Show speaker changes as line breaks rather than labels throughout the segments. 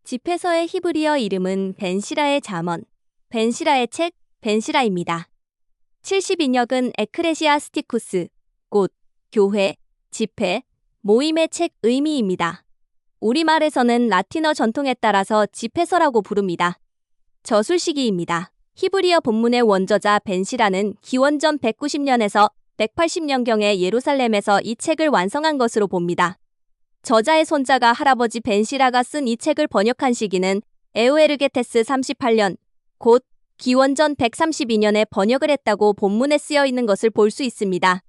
집회서의 히브리어 이름은 벤시라의 잠언, 벤시라의 책, 벤시라입니다. 72역은 에크레시아스티쿠스, 곧 교회, 집회, 모임의 책 의미입니다. 우리말에서는 라틴어 전통에 따라서 집회서라고 부릅니다. 저술시기입니다. 히브리어 본문의 원저자 벤시라는 기원전 190년에서 180년경에 예루살렘에서 이 책을 완성한 것으로 봅니다. 저자의 손자가 할아버지 벤시라가 쓴 이 책을 번역한 시기는 에우에르게테스 38년, 곧 기원전 132년에 번역을 했다고 본문에 쓰여 있는 것을 볼 수 있습니다.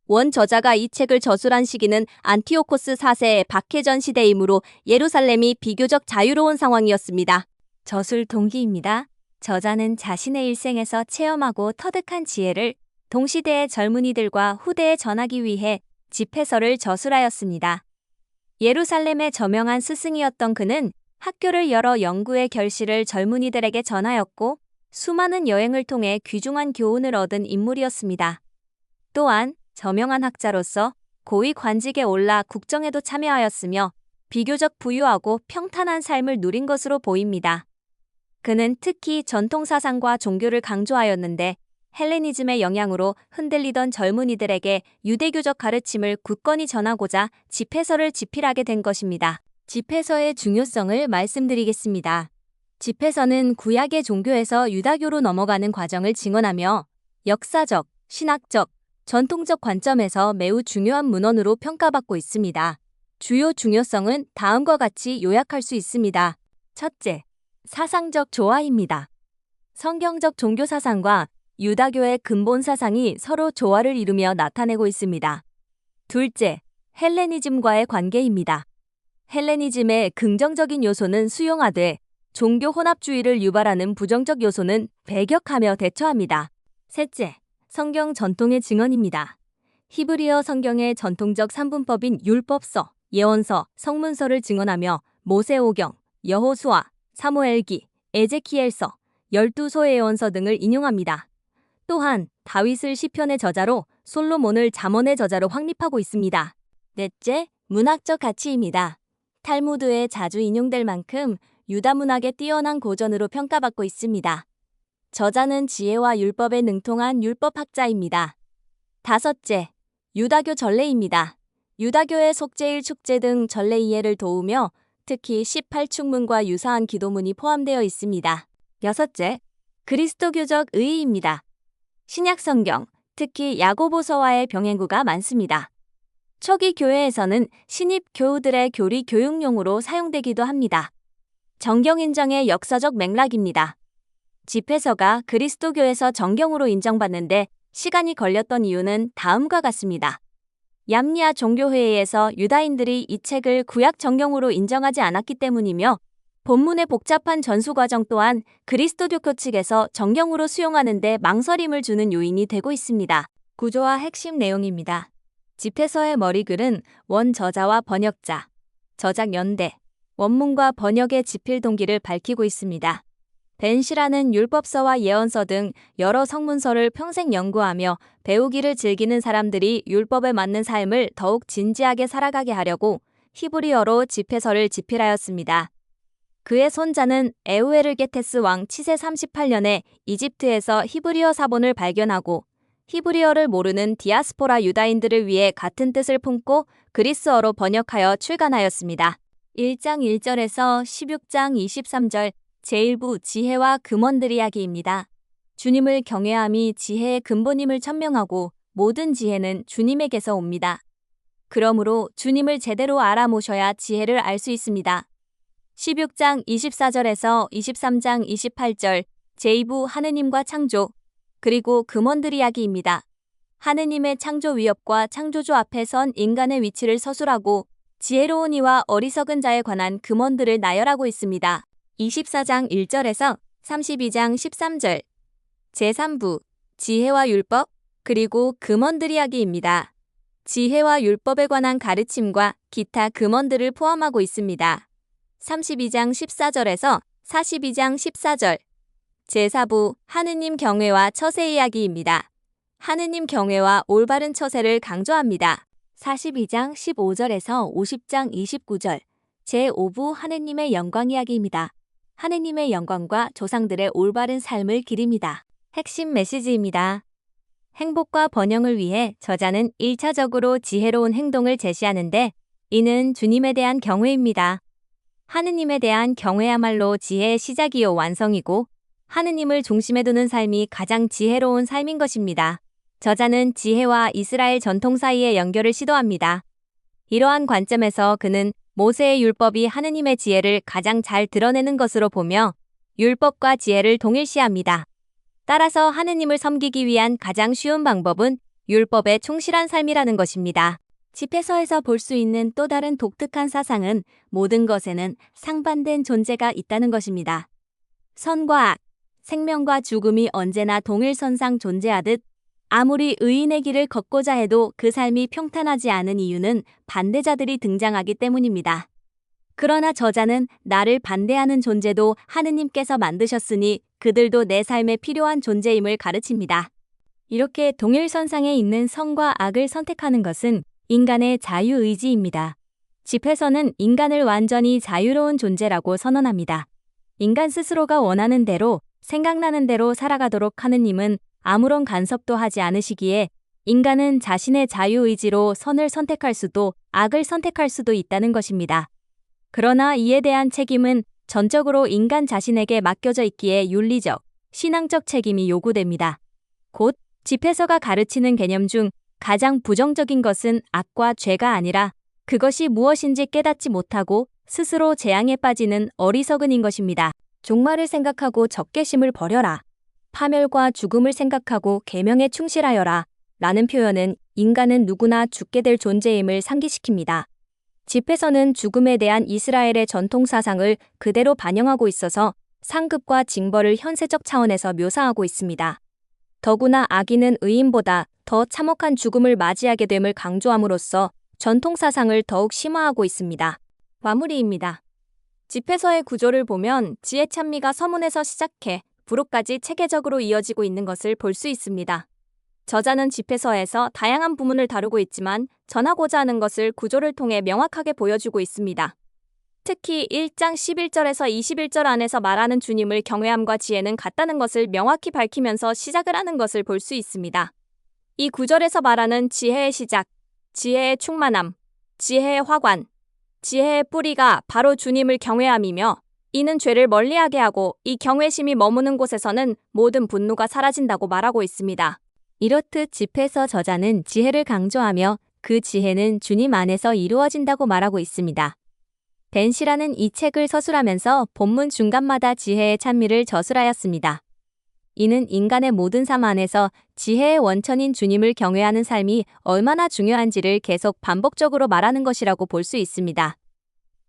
원 저자가 이 책을 저술한 시기는 안티오코스 4세의 박해전 시대이므로 예루살렘이 비교적 자유로운 상황이었습니다. 저술 동기입니다. 저자는 자신의 일생에서 체험하고 터득한 지혜를 동시대의 젊은이들과 후대에 전하기 위해 집회서를 저술하였습니다. 예루살렘의 저명한 스승이었던 그는 학교를 열어 연구의 결실을 젊은이들에게 전하였고 수많은 여행을 통해 귀중한 교훈을 얻은 인물이었습니다. 또한 저명한 학자로서 고위 관직에 올라 국정에도 참여하였으며 비교적 부유하고 평탄한 삶을 누린 것으로 보입니다. 그는 특히 전통사상과 종교를 강조하였는데 헬레니즘의 영향으로 흔들리던 젊은이들에게 유대교적 가르침을 굳건히 전하고자 집회서를 집필하게 된 것입니다. 집회서의 중요성을 말씀드리겠습니다. 집회서는 구약의 종교에서 유다교로 넘어가는 과정을 증언하며 역사적, 신학적, 전통적 관점에서 매우 중요한 문헌으로 평가받고 있습니다. 주요 중요성은 다음과 같이 요약할 수 있습니다. 첫째, 사상적 조화입니다. 성경적 종교 사상과 유다교의 근본 사상이 서로 조화를 이루며 나타내고 있습니다. 둘째, 헬레니즘과의 관계입니다. 헬레니즘의 긍정적인 요소는 수용하되 종교 혼합주의를 유발하는 부정적 요소는 배격하며 대처합니다. 셋째, 성경 전통의 증언입니다. 히브리어 성경의 전통적 3분법인 율법서, 예언서, 성문서를 증언하며 모세오경, 여호수아, 사무엘기, 에제키엘서, 12소의 예언서 등을 인용합니다. 또한 다윗을 시편의 저자로 솔로몬을 잠언의 저자로 확립하고 있습니다. 넷째, 문학적 가치입니다. 탈무드에 자주 인용될 만큼 유다 문학의 뛰어난 고전으로 평가받고 있습니다. 저자는 지혜와 율법에 능통한 율법학자입니다. 다섯째, 유다교 전례입니다. 유다교의 속죄일 축제 등 전례 이해를 도우며 특히 18축문과 유사한 기도문이 포함되어 있습니다. 여섯째, 그리스도교적 의의입니다. 신약 성경, 특히 야고보서와의 병행구가 많습니다. 초기 교회에서는 신입 교우들의 교리 교육용으로 사용되기도 합니다. 정경 인정의 역사적 맥락입니다. 집회서가 그리스도교에서 정경으로 인정받는데 시간이 걸렸던 이유는 다음과 같습니다. 얌니아 종교회의에서 유다인들이 이 책을 구약 정경으로 인정하지 않았기 때문이며 본문의 복잡한 전수 과정 또한 그리스도교 측에서 정경으로 수용하는 데 망설임을 주는 요인이 되고 있습니다. 구조와 핵심 내용입니다. 집회서의 머리글은 원 저자와 번역자, 저작 연대, 원문과 번역의 집필 동기를 밝히고 있습니다. 벤시라는 율법서와 예언서 등 여러 성문서를 평생 연구하며 배우기를 즐기는 사람들이 율법에 맞는 삶을 더욱 진지하게 살아가게 하려고 히브리어로 집회서를 집필하였습니다. 그의 손자는 에우에르게테스 왕 치세 38년에 이집트에서 히브리어 사본을 발견하고 히브리어를 모르는 디아스포라 유다인들을 위해 같은 뜻을 품고 그리스어로 번역하여 출간하였습니다. 1장 1절에서 16장 23절 제1부 지혜와 금원들 이야기입니다. 주님을 경외함이 지혜의 근본임을 천명하고 모든 지혜는 주님에게서 옵니다. 그러므로 주님을 제대로 알아모셔야 지혜를 알 수 있습니다. 16장 24절에서 23장 28절 제2부 하느님과 창조, 그리고 금원들 이야기입니다. 하느님의 창조 위협과 창조주 앞에 선 인간의 위치를 서술하고 지혜로운 이와 어리석은 자에 관한 금원들을 나열하고 있습니다. 24장 1절에서 32장 13절 제3부 지혜와 율법, 그리고 금원들 이야기입니다. 지혜와 율법에 관한 가르침과 기타 금원들을 포함하고 있습니다. 32장 14절에서 42장 14절 제4부 하느님 경외와 처세 이야기입니다. 하느님 경외와 올바른 처세를 강조합니다. 42장 15절에서 50장 29절 제5부 하느님의 영광 이야기입니다. 하느님의 영광과 조상들의 올바른 삶을 기립니다. 핵심 메시지입니다. 행복과 번영을 위해 저자는 1차적으로 지혜로운 행동을 제시하는데 이는 주님에 대한 경외입니다. 하느님에 대한 경외야말로 지혜의 시작이요 완성이고 하느님을 중심에 두는 삶이 가장 지혜로운 삶인 것입니다. 저자는 지혜와 이스라엘 전통 사이의 연결을 시도합니다. 이러한 관점에서 그는 모세의 율법이 하느님의 지혜를 가장 잘 드러내는 것으로 보며 율법과 지혜를 동일시합니다. 따라서 하느님을 섬기기 위한 가장 쉬운 방법은 율법에 충실한 삶이라는 것입니다. 집회서에서 볼 수 있는 또 다른 독특한 사상은 모든 것에는 상반된 존재가 있다는 것입니다. 선과 악, 생명과 죽음이 언제나 동일선상 존재하듯 아무리 의인의 길을 걷고자 해도 그 삶이 평탄하지 않은 이유는 반대자들이 등장하기 때문입니다. 그러나 저자는 나를 반대하는 존재도 하느님께서 만드셨으니 그들도 내 삶에 필요한 존재임을 가르칩니다. 이렇게 동일선상에 있는 선과 악을 선택하는 것은 인간의 자유의지입니다. 집회서는 인간을 완전히 자유로운 존재라고 선언합니다. 인간 스스로가 원하는 대로, 생각나는 대로 살아가도록 하느님은 아무런 간섭도 하지 않으시기에 인간은 자신의 자유의지로 선을 선택할 수도 악을 선택할 수도 있다는 것입니다. 그러나 이에 대한 책임은 전적으로 인간 자신에게 맡겨져 있기에 윤리적, 신앙적 책임이 요구됩니다. 곧 집회서가 가르치는 개념 중 가장 부정적인 것은 악과 죄가 아니라 그것이 무엇인지 깨닫지 못하고 스스로 재앙에 빠지는 어리석은인 것입니다. 종말을 생각하고 적개심을 버려라. 파멸과 죽음을 생각하고 계명에 충실하여라. 라는 표현은 인간은 누구나 죽게 될 존재임을 상기시킵니다. 집회서는 죽음에 대한 이스라엘의 전통 사상을 그대로 반영하고 있어서 상급과 징벌을 현세적 차원에서 묘사하고 있습니다. 더구나 악인은 의인보다 더 참혹한 죽음을 맞이하게 됨을 강조함으로써 전통 사상을 더욱 심화하고 있습니다. 마무리입니다. 집회서의 구조를 보면 지혜 찬미가 서문에서 시작해 부록까지 체계적으로 이어지고 있는 것을 볼 수 있습니다. 저자는 집회서에서 다양한 부문을 다루고 있지만 전하고자 하는 것을 구조를 통해 명확하게 보여주고 있습니다. 특히 1장 11절에서 21절 안에서 말하는 주님을 경외함과 지혜는 같다는 것을 명확히 밝히면서 시작을 하는 것을 볼 수 있습니다. 이 구절에서 말하는 지혜의 시작, 지혜의 충만함, 지혜의 화관, 지혜의 뿌리가 바로 주님을 경외함이며 이는 죄를 멀리하게 하고 이 경외심이 머무는 곳에서는 모든 분노가 사라진다고 말하고 있습니다. 이렇듯 집회서 저자는 지혜를 강조하며 그 지혜는 주님 안에서 이루어진다고 말하고 있습니다. 벤시라는 이 책을 서술하면서 본문 중간마다 지혜의 찬미를 저술하였습니다. 이는 인간의 모든 삶 안에서 지혜의 원천인 주님을 경외하는 삶이 얼마나 중요한지를 계속 반복적으로 말하는 것이라고 볼 수 있습니다.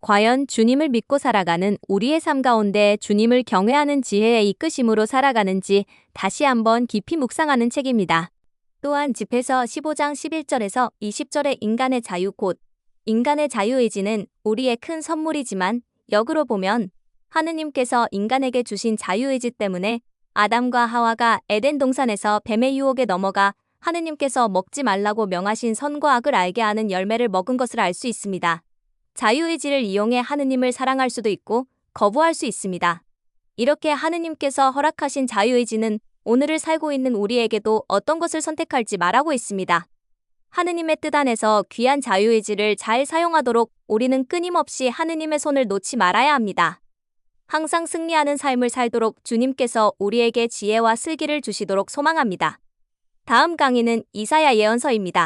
과연 주님을 믿고 살아가는 우리의 삶 가운데 주님을 경외하는 지혜의 이끄심으로 살아가는지 다시 한번 깊이 묵상하는 책입니다. 또한 집회서 15장 11절에서 20절의 인간의 자유 곧 인간의 자유의지는 우리의 큰 선물이지만 역으로 보면 하느님께서 인간에게 주신 자유의지 때문에 아담과 하와가 에덴 동산에서 뱀의 유혹에 넘어가 하느님께서 먹지 말라고 명하신 선과 악을 알게 하는 열매를 먹은 것을 알 수 있습니다. 자유의지를 이용해 하느님을 사랑할 수도 있고 거부할 수 있습니다. 이렇게 하느님께서 허락하신 자유의지는 오늘을 살고 있는 우리에게도 어떤 것을 선택할지 말하고 있습니다. 하느님의 뜻 안에서 귀한 자유의지를 잘 사용하도록 우리는 끊임없이 하느님의 손을 놓지 말아야 합니다. 항상 승리하는 삶을 살도록 주님께서 우리에게 지혜와 슬기를 주시도록 소망합니다. 다음 강의는 이사야 예언서입니다.